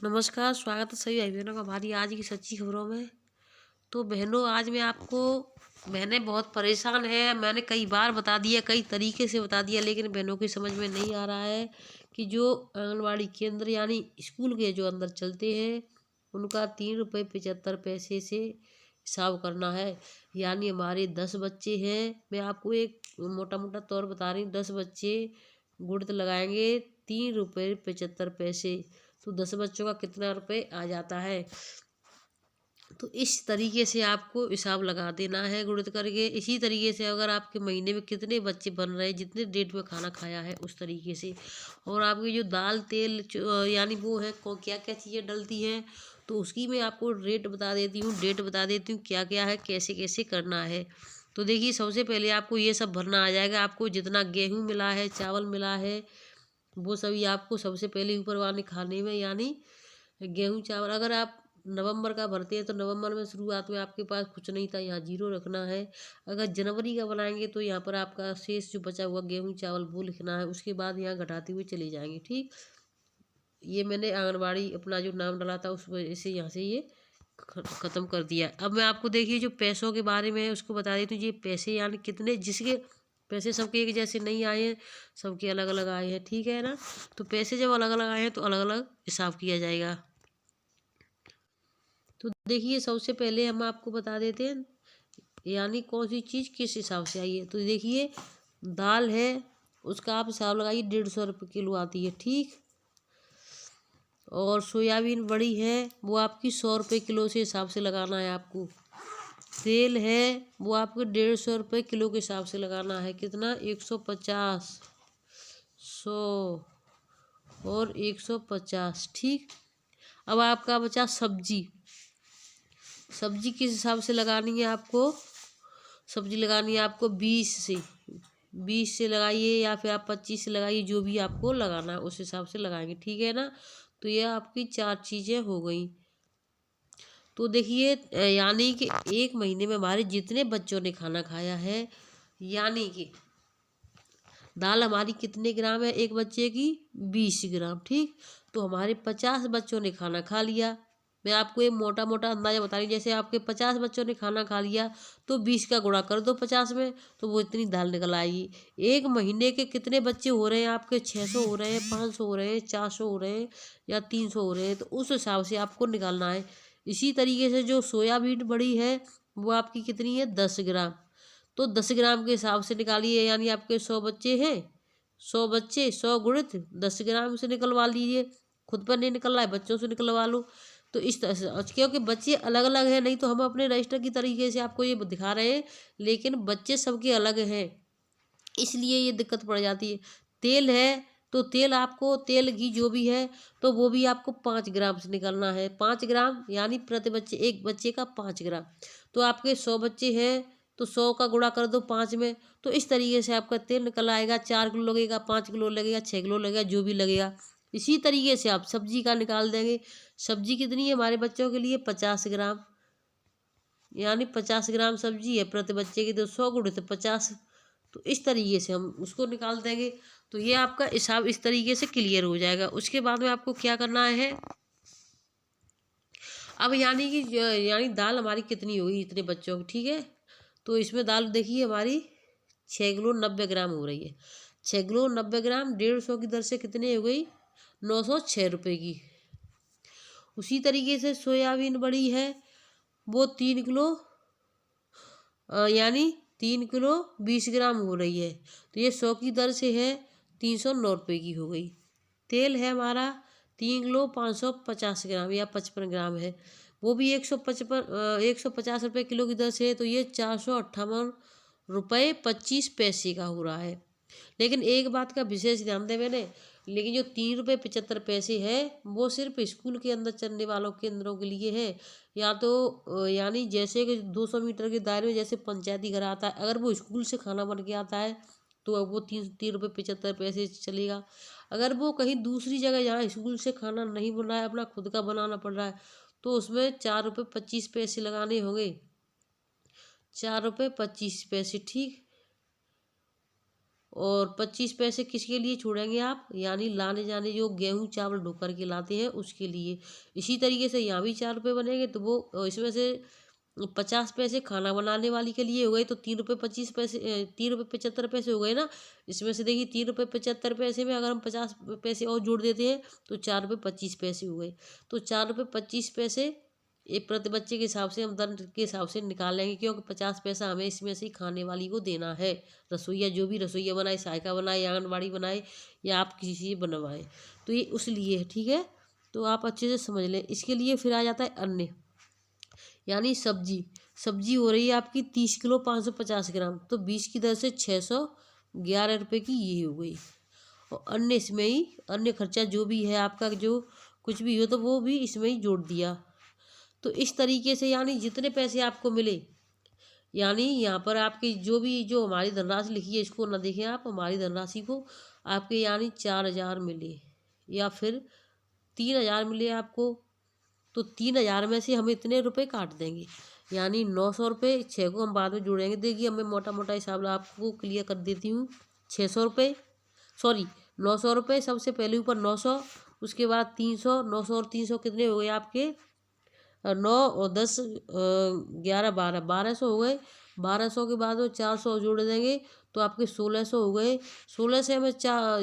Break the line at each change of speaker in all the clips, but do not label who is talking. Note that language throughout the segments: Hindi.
नमस्कार, स्वागत है सभी भाई बहनों का हमारी आज की सच्ची खबरों में। तो बहनों, आज मैं आपको बहनें बहुत परेशान हैं। मैंने कई बार बता दिया, कई तरीके से बता दिया, लेकिन बहनों की समझ में नहीं आ रहा है कि जो आंगनवाड़ी केंद्र यानी स्कूल के जो अंदर चलते हैं, उनका 3 रुपये 75 पैसे से हिसाब करना है। यानी हमारे 10 बच्चे हैं। मैं आपको एक मोटा मोटा तौर बता रही हूँ। 10 बच्चे गुणित लगाएंगे 3 रुपये 75 पैसे, तो 10 बच्चों का कितना रुपए आ जाता है। तो इस तरीके से आपको हिसाब लगा देना है गुणित करके। इसी तरीके से अगर आपके महीने में कितने बच्चे बन रहे हैं, जितने डेट में खाना खाया है, उस तरीके से। और आपकी जो दाल तेल यानी वो है क्या क्या चीज़ें डलती हैं, तो उसकी मैं आपको रेट बता देती हूँ, डेट बता देती हूँ, क्या क्या है, कैसे कैसे करना है। तो देखिए, सबसे पहले आपको ये सब भरना आ जाएगा। आपको जितना गेहूँ मिला है, चावल मिला है, वो सभी आपको सबसे पहले ऊपर वाले खाने में, यानी गेहूँ चावल। अगर आप नवंबर का भरते हैं तो नवंबर में शुरुआत में आपके पास कुछ नहीं था, यहाँ जीरो रखना है। अगर जनवरी का बनाएंगे तो यहाँ पर आपका शेष जो बचा हुआ गेहूँ चावल वो लिखना है। उसके बाद यहाँ घटाते हुए चले जाएंगे। ठीक, ये मैंने आंगनबाड़ी अपना जो नाम डाला था उस वजह से यहाँ से ये ख़त्म कर दिया। अब मैं आपको देखिए जो पैसों के बारे में है उसको बता देती हूँ। ये पैसे यानी कितने, जिसके पैसे सबके एक जैसे नहीं आए हैं, सबके अलग अलग आए हैं, ठीक है ना। तो पैसे जब अलग अलग आए हैं तो अलग अलग हिसाब किया जाएगा। तो देखिए, सबसे पहले हम आपको बता देते हैं यानी कौन सी चीज़ किस हिसाब से आई है। तो देखिए, दाल है, उसका आप हिसाब लगाइए, 150 रुपये किलो आती है, ठीक। और सोयाबीन बड़ी है, वो आपकी 100 रुपये किलो से हिसाब से लगाना है आपको। तेल है, वो आपको 150 रुपये किलो के हिसाब से लगाना है। कितना? 150, 100 और 150, ठीक। अब आपका बचा सब्जी। सब्जी किस हिसाब से लगानी है आपको? सब्जी लगानी है आपको 20 से लगाइए, या फिर आप 25 से लगाइए, जो भी आपको लगाना है उस हिसाब से लगाएंगे, ठीक है ना। तो ये आपकी 4 चीज़ें हो गई। तो देखिए, यानी कि एक महीने में हमारे जितने बच्चों ने खाना खाया है, यानी कि दाल हमारी कितने ग्राम है एक बच्चे की? 20 ग्राम, ठीक। तो हमारे 50 बच्चों ने खाना खा लिया। मैं आपको एक मोटा मोटा अंदाजा बता रही हूँ। जैसे आपके 50 बच्चों ने खाना खा लिया, तो 20 का गुणा कर दो 50 में, तो वो इतनी दाल निकल आएगी। एक महीने के कितने बच्चे हो रहे हैं आपके? 600 हो रहे हैं, 500 हो रहे हैं, 400 हो रहे हैं, या 300 हो रहे हैं, तो उस हिसाब से आपको निकालना है। इसी तरीके से जो सोयाबीन बड़ी है, वो आपकी कितनी है? 10 ग्राम। तो 10 ग्राम के हिसाब से निकालिए। यानी आपके 100 बच्चे हैं, 100 बच्चे 100 × 10 ग्राम से निकलवा लीजिए। खुद पर नहीं निकल रहा है, बच्चों से निकलवा लो। तो इस तरह से, क्योंकि बच्चे अलग अलग हैं, नहीं तो हम अपने रजिस्टर की तरीके से आपको ये दिखा रहे हैं, लेकिन बच्चे सबके अलग हैं, इसलिए ये दिक्कत पड़ जाती है। तेल है, तो तेल आपको, तेल घी जो भी है, तो वो भी आपको 5 ग्राम से निकलना है। 5 ग्राम यानी प्रति बच्चे, एक बच्चे का 5 ग्राम। तो आपके 100 बच्चे हैं, तो 100 का गुणा कर दो 5 में, तो इस तरीके से आपका तेल निकल आएगा। 4 किलो लगेगा, 5 किलो लगेगा, 6 किलो लगेगा, जो भी लगेगा। इसी तरीके से आप सब्जी का निकाल देंगे। सब्जी कितनी है हमारे बच्चों के लिए? 50 ग्राम। यानी 50 ग्राम सब्जी है प्रति बच्चे की, तो 100 × 50। तो इस तरीके से हम उसको निकाल देंगे। तो ये आपका हिसाब इस तरीके से क्लियर हो जाएगा। उसके बाद में आपको क्या करना है, अब यानी कि यानी दाल हमारी कितनी होगी इतने बच्चों की, ठीक है। तो इसमें दाल देखिए हमारी 6 किलो 90 ग्राम हो रही है। 6 किलो 90 ग्राम 150 की दर से कितने हो गई? 906 रुपये की। उसी तरीके से सोयाबीन बड़ी है, वो 3 किलो यानी 3 किलो 20 ग्राम हो रही है। तो ये 100 की दर से है, 309 रुपये की हो गई। तेल है हमारा 3 किलो 550 ग्राम या 55 ग्राम है, वो भी 150 रुपये किलो की दर से है, तो ये 458 रुपये 25 पैसे का हो रहा है। लेकिन एक बात का विशेष ध्यान दें मैंने, लेकिन जो 3 रुपये 75 पैसे है, वो सिर्फ स्कूल के अंदर चलने वालों केंद्रों के लिए है। या तो यानी जैसे कि 200 मीटर के दायरे में जैसे पंचायती घर आता है, अगर वो स्कूल से खाना बन के आता है, तो अब वो 3 रुपये 75 पैसे चलेगा। अगर वो कहीं दूसरी जगह जहाँ स्कूल से खाना नहीं बन रहा है, अपना खुद का बनाना पड़ रहा है, तो उसमें 4 रुपये 25 पैसे लगाने होंगे। 4 रुपये 25 पैसे, ठीक। और 25 पैसे किसके लिए छोड़ेंगे आप, यानी लाने जाने जो गेहूँ चावल ढो कर के लाते हैं उसके लिए। इसी तरीके से यहाँ भी 4 रुपये बनेंगे, तो वो इसमें से 50 पैसे खाना बनाने वाली के लिए हो गए, तो 3 रुपये 25 पैसे 3 रुपये 75 पैसे हो गए ना। इसमें से देखिए 3 रुपये 75 पैसे में अगर हम 50 पैसे और जोड़ देते हैं तो 4 रुपये 25 पैसे हो गए। तो 4 रुपये 25 पैसे एक प्रति बच्चे के हिसाब से हम दंड के हिसाब से निकालेंगे, क्योंकि 50 पैसा हमें इसमें से ही खाने वाली को देना है। रसोईया जो भी रसोईया बनाए, सहायिका बनाए, आंगनबाड़ी बनाए या आप किसी से बनवाएं, तो ये उस लिए है। ठीक है, तो आप अच्छे से समझ लें। इसके लिए फिर आ जाता है अन्य, यानी सब्जी। सब्जी हो रही है आपकी 30 किलो 550 ग्राम, तो 20 की दर से 611 रुपये की ये हो गई। और अन्य इसमें ही अन्य खर्चा जो भी है आपका, जो कुछ भी हो तो वो भी इसमें ही जोड़ दिया। तो इस तरीके से यानी जितने पैसे आपको मिले, यानी यहाँ पर आपकी जो हमारी धनराशि लिखी है इसको ना देखें आप, हमारी धनराशि को आपके यानी 4000 मिले या फिर 3000 मिले आपको, तो 3000 में से हम इतने रुपए काट देंगे, यानी 900 रुपये। 6 को हम बाद में जोड़ेंगे। देखिए अब मैं मोटा मोटा हिसाब आपको क्लियर कर देती हूँ। 600 रुपये, सॉरी 900 रुपये, सबसे पहले ऊपर 900, उसके बाद 300, 900 और 300 कितने हो गए आपके 9 और 10 11 12 1200 हो गए। 1200 के बाद वो 400 जोड़ देंगे तो आपके 1600 हो गए। 16 से हमें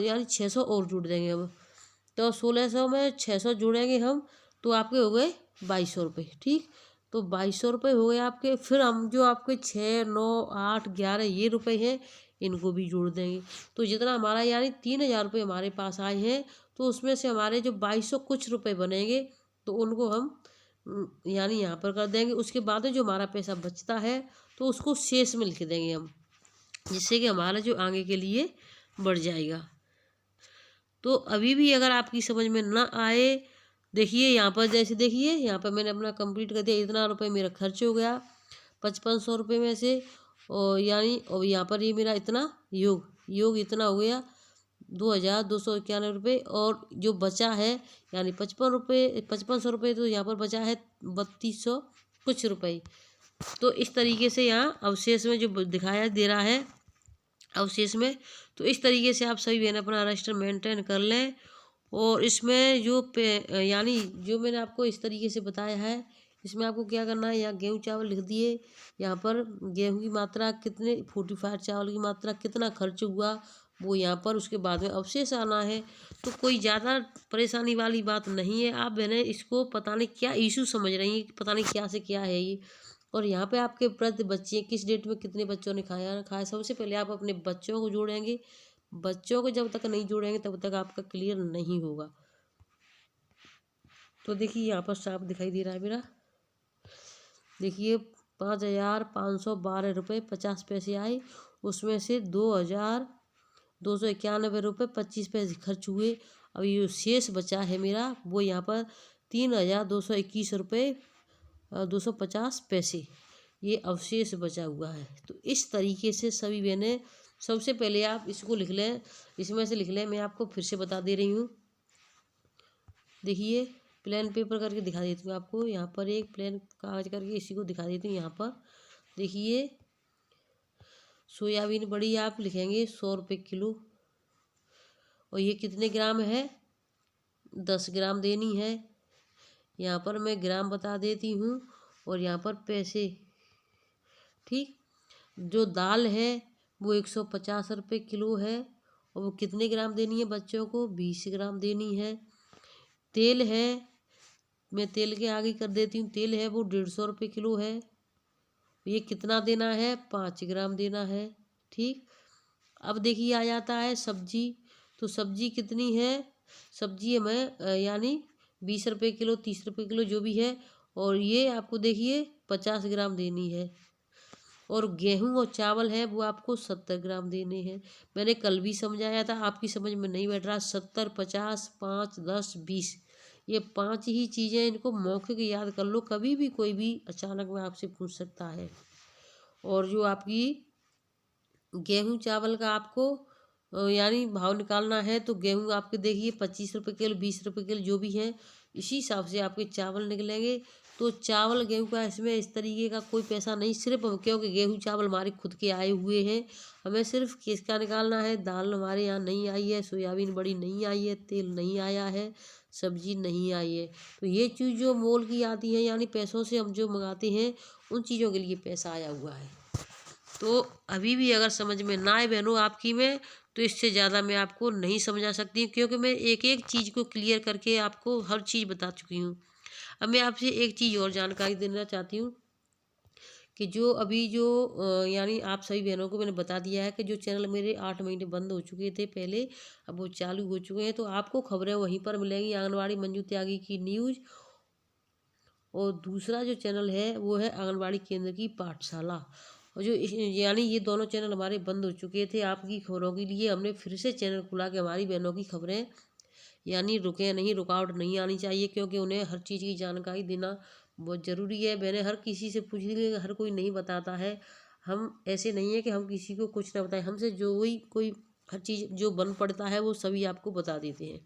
यानी 600 और जोड़ देंगे अब, तो 1600 में 600 जोड़ेंगे हम तो आपके हो गए 2200 रुपये। ठीक, तो 2200 रुपये हो गए आपके। फिर हम जो आपके 6 9 8 11 ये रुपए हैं इनको भी जोड़ देंगे, तो जितना हमारा यानी 3000 रुपये हमारे पास आए हैं, तो उसमें से हमारे जो 2200 कुछ रुपए बनेंगे तो उनको हम यानी यहाँ पर कर देंगे। उसके बाद जो हमारा पैसा बचता है तो उसको शेष में लिख देंगे हम, जिससे कि हमारा जो आगे के लिए बढ़ जाएगा। तो अभी भी अगर आपकी समझ में ना आए, देखिए यहाँ पर, जैसे देखिए यहाँ पर मैंने अपना कंप्लीट कर दिया। इतना रुपये मेरा खर्च हो गया 5500 रुपये में से, और यानी और यहाँ पर ये मेरा इतना योग इतना हो गया 2291 रुपये। और जो बचा है यानी 5500 रुपये, तो यहाँ पर बचा है 3200 कुछ रुपये। तो इस तरीके से यहाँ अवशेष में जो दिखाया दे रहा है अवशेष में, तो इस तरीके से आप सभी बहन अपना रजिस्टर मेंटेन कर लें। और इसमें यानी जो मैंने आपको इस तरीके से बताया है, इसमें आपको क्या करना है, यहाँ गेहूँ चावल लिख दिए, यहाँ पर गेहूँ की मात्रा कितने 45 चावल की मात्रा कितना खर्च हुआ वो यहाँ पर, उसके बाद में अवशेष आना है। तो कोई ज़्यादा परेशानी वाली बात नहीं है। आप बहनें इसको पता नहीं क्या इशू समझ रही हैं, पता नहीं क्या से क्या है ये। और यहाँ पे आपके प्रति बच्चे किस डेट में कितने बच्चों ने खाया, सबसे पहले आप अपने बच्चों को जोड़ेंगे। बच्चों को जब तक नहीं जोड़ेंगे तब तक आपका क्लियर नहीं होगा। तो देखिए यहाँ पर साफ दिखाई दे रहा है मेरा, देखिए 5512 रुपये 50 पैसे आए, उसमें से 2291 रुपये 25 पैसे खर्च हुए। अब ये शेष बचा है मेरा वो यहाँ पर 3221 रुपये 250 पैसे ये अवशेष बचा हुआ है। तो इस तरीके से सभी बहनें सबसे पहले आप इसको लिख लें, इसमें से लिख लें। मैं आपको फिर से बता दे रही हूँ, देखिए प्लेन पेपर करके दिखा देती हूँ आपको। यहाँ पर एक प्लेन कागज करके इसी को दिखा देती हूँ। यहाँ पर देखिए सोयाबीन बड़ी आप लिखेंगे 100 रुपये किलो, और ये कितने ग्राम है 10 ग्राम देनी है। यहाँ पर मैं ग्राम बता देती हूँ और यहाँ पर पैसे। ठीक, जो दाल है वो 150 रुपये किलो है, और वो कितने ग्राम देनी है बच्चों को 20 ग्राम देनी है। तेल है, मैं तेल के आगे कर देती हूँ, तेल है वो 150 रुपये किलो है, ये कितना देना है 5 ग्राम देना है। ठीक, अब देखिए आ जाता है सब्जी, तो सब्जी कितनी है, सब्जी हमें यानी 20 रुपये किलो 30 रुपये किलो जो भी है, और ये आपको देखिए 50 ग्राम देनी है। और गेहूं और चावल है वो आपको 70 ग्राम देने हैं। मैंने कल भी समझाया था, आपकी समझ में नहीं बैठ रहा। 70 50 5 10 20 ये 5 ही चीज़ें, इनको मौखिक याद कर लो, कभी भी कोई भी अचानक में आपसे पूछ सकता है। और जो आपकी गेहूं चावल का आपको यानी भाव निकालना है, तो गेहूं आपके देखिए 25 रुपये किलो 20 रुपये किलो जो भी है, इसी हिसाब से आपके चावल निकलेंगे। तो चावल गेहूँ का इसमें इस तरीके का कोई पैसा नहीं, सिर्फ क्योंकि गेहूँ चावल हमारे खुद के आए हुए हैं, हमें सिर्फ किसका निकालना है। दाल हमारे यहाँ नहीं आई है, सोयाबीन बड़ी नहीं आई है, तेल नहीं आया है, सब्जी नहीं आई है। तो ये चीज़ जो मोल की आती है, यानी पैसों से हम जो मंगाते हैं, उन चीज़ों के लिए पैसा आया हुआ है। तो अभी भी अगर समझ में ना आए बहनों आपकी में, तो इससे ज़्यादा मैं आपको नहीं समझा सकती, क्योंकि मैं एक एक चीज़ को क्लियर करके आपको हर चीज़ बता चुकी हूँ। अब मैं आपसे एक चीज़ और जानकारी देना चाहती हूँ कि जो अभी जो यानी आप सभी बहनों को मैंने बता दिया है कि जो चैनल मेरे 8 महीने बंद हो चुके थे पहले, अब वो चालू हो चुके हैं। तो आपको खबरें वहीं पर मिलेंगी, आंगनवाड़ी मंजू त्यागी की न्यूज़। और दूसरा जो चैनल है वो है आंगनवाड़ी केंद्र की पाठशाला। और जो यानी ये दोनों चैनल हमारे बंद हो चुके थे, आपकी खबरों के लिए हमने फिर से चैनल खुला के हमारी बहनों की खबरें यानी रुके नहीं, रुकावट नहीं आनी चाहिए, क्योंकि उन्हें हर चीज़ की जानकारी देना बहुत ज़रूरी है। मैंने हर किसी से पूछ लिया, हर कोई नहीं बताता है। हम ऐसे नहीं है कि हम किसी को कुछ ना बताएं, हमसे जो वही कोई हर चीज़ जो बन पड़ता है वो सभी आपको बता देते हैं।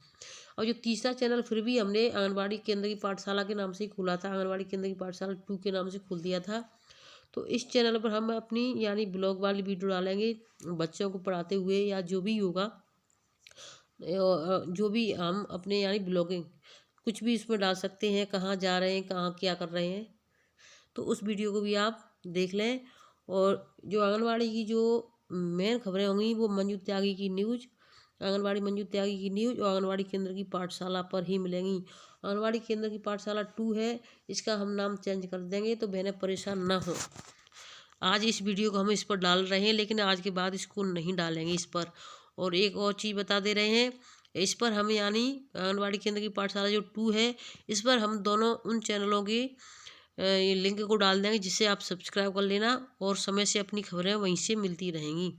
और जो तीसरा चैनल फिर भी हमने आंगनबाड़ी केंद्र की पाठशाला के नाम से ही खोला था, आंगनबाड़ी केंद्र की पाठशाला 2 के नाम से खोल दिया था। तो इस चैनल पर हम अपनी यानी ब्लॉग वाली वीडियो डालेंगे, बच्चों को पढ़ाते हुए या जो भी होगा, जो भी हम अपने यानी ब्लॉगिंग कुछ भी इसमें डाल सकते हैं, कहाँ जा रहे हैं, कहाँ क्या कर रहे हैं, तो उस वीडियो को भी आप देख लें। और जो आंगनबाड़ी की जो मेन खबरें होंगी वो मंजू त्यागी की न्यूज़, आंगनबाड़ी मंजू त्यागी की न्यूज़ और आंगनबाड़ी केंद्र की पाठशाला पर ही मिलेंगी। आंगनबाड़ी केंद्र की पाठशाला 2 है, इसका हम नाम चेंज कर देंगे, तो बहनें परेशान ना हो। आज इस वीडियो को हम इस पर डाल रहे हैं, लेकिन आज के बाद इसको नहीं डालेंगे इस पर। और एक और चीज़ बता दे रहे हैं, इस पर हम यानी आंगनबाड़ी केंद्र की पाठशाला जो 2 है, इस पर हम दोनों उन चैनलों की ये लिंक को डाल देंगे, जिससे आप सब्सक्राइब कर लेना और समय से अपनी खबरें वहीं से मिलती रहेंगी।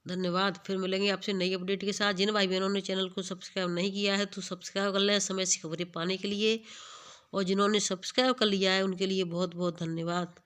धन्यवाद। फिर मिलेंगे आपसे नई अपडेट के साथ। जिन भाई बहनों ने चैनल को सब्सक्राइब नहीं किया है तो सब्सक्राइब कर लें समय से खबरें पाने के लिए, और जिन्होंने सब्सक्राइब कर लिया है उनके लिए बहुत बहुत धन्यवाद।